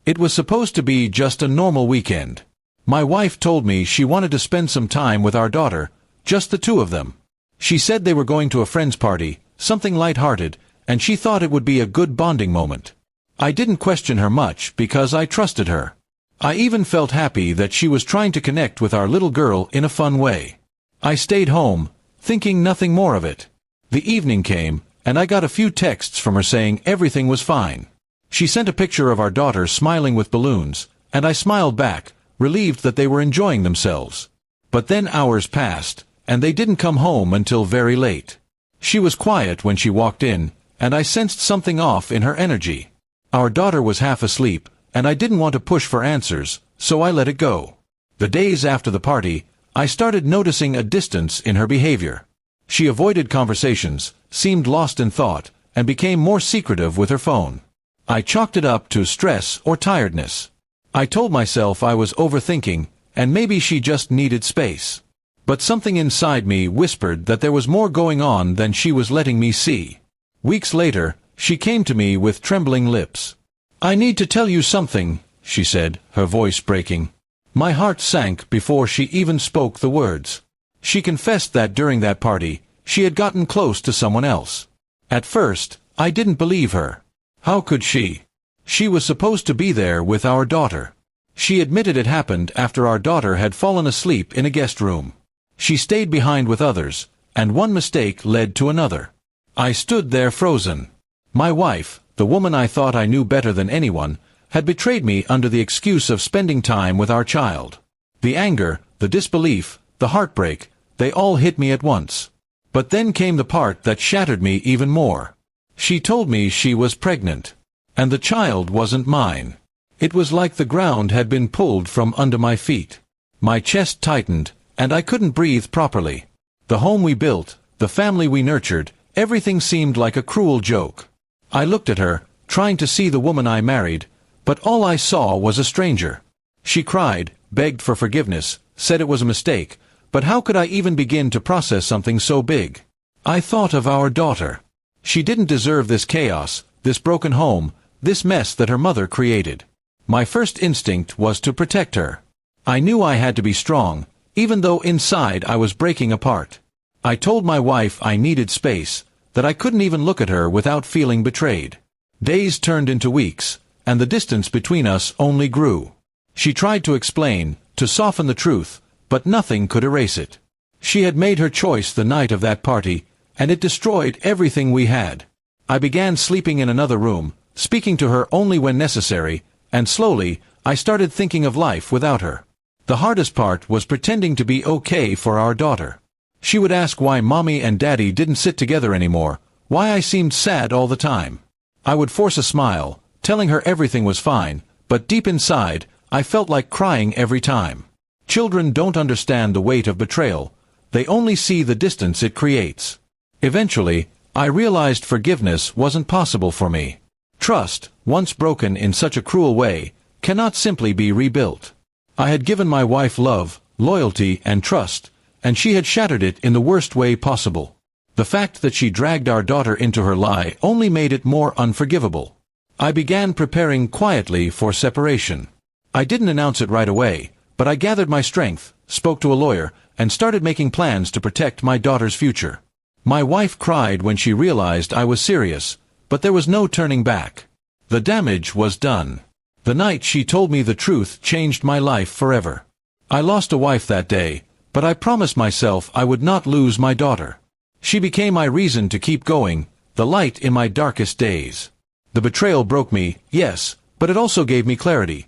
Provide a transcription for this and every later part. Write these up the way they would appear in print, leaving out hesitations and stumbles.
It was supposed to be just a normal weekend. My wife told me she wanted to spend some time with our daughter, just the two of them. She said they were going to a friend's party, something light-hearted, and she thought it would be a good bonding moment. I didn't question her much because I trusted her. I even felt happy that she was trying to connect with our little girl in a fun way. I stayed home, thinking nothing more of it. The evening came, and I got a few texts from her saying everything was fine. She sent a picture of our daughter smiling with balloons, and I smiled back, relieved that they were enjoying themselves. But then hours passed, and they didn't come home until very late. She was quiet when she walked in, and I sensed something off in her energy. Our daughter was half asleep, and I didn't want to push for answers, so I let it go. The days after the party, I started noticing a distance in her behavior. She avoided conversations, seemed lost in thought, and became more secretive with her phone. I chalked it up to stress or tiredness. I told myself I was overthinking, and maybe she just needed space. But something inside me whispered that there was more going on than she was letting me see. Weeks later, she came to me with trembling lips. "I need to tell you something," she said, her voice breaking. My heart sank before she even spoke the words. She confessed that during that party, she had gotten close to someone else. At first, I didn't believe her. How could she? She was supposed to be there with our daughter. She admitted it happened after our daughter had fallen asleep in a guest room. She stayed behind with others, and one mistake led to another. I stood there frozen. My wife, the woman I thought I knew better than anyone, had betrayed me under the excuse of spending time with our child. The anger, the disbelief, the heartbreak, they all hit me at once. But then came the part that shattered me even more. She told me she was pregnant. And the child wasn't mine. It was like the ground had been pulled from under my feet. My chest tightened, and I couldn't breathe properly. The home we built, the family we nurtured, everything seemed like a cruel joke. I looked at her, trying to see the woman I married, but all I saw was a stranger. She cried, begged for forgiveness, said it was a mistake, but how could I even begin to process something so big? I thought of our daughter. She didn't deserve this chaos, this broken home, this mess that her mother created. My first instinct was to protect her. I knew I had to be strong, even though inside I was breaking apart. I told my wife I needed space, that I couldn't even look at her without feeling betrayed. Days turned into weeks, and the distance between us only grew. She tried to explain, to soften the truth, but nothing could erase it. She had made her choice the night of that party, and it destroyed everything we had. I began sleeping in another room, speaking to her only when necessary, and slowly, I started thinking of life without her. The hardest part was pretending to be okay for our daughter. She would ask why Mommy and Daddy didn't sit together anymore, why I seemed sad all the time. I would force a smile, telling her everything was fine, but deep inside, I felt like crying every time. Children don't understand the weight of betrayal. They only see the distance it creates. Eventually, I realized forgiveness wasn't possible for me. Trust, once broken in such a cruel way, cannot simply be rebuilt. I had given my wife love, loyalty, and trust, and she had shattered it in the worst way possible. The fact that she dragged our daughter into her lie only made it more unforgivable. I began preparing quietly for separation. I didn't announce it right away, but I gathered my strength, spoke to a lawyer, and started making plans to protect my daughter's future. My wife cried when she realized I was serious, but there was no turning back. The damage was done. The night she told me the truth changed my life forever. I lost a wife that day, but I promised myself I would not lose my daughter. She became my reason to keep going, the light in my darkest days. The betrayal broke me, yes, but it also gave me clarity.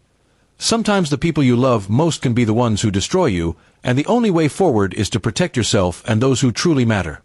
Sometimes the people you love most can be the ones who destroy you, and the only way forward is to protect yourself and those who truly matter.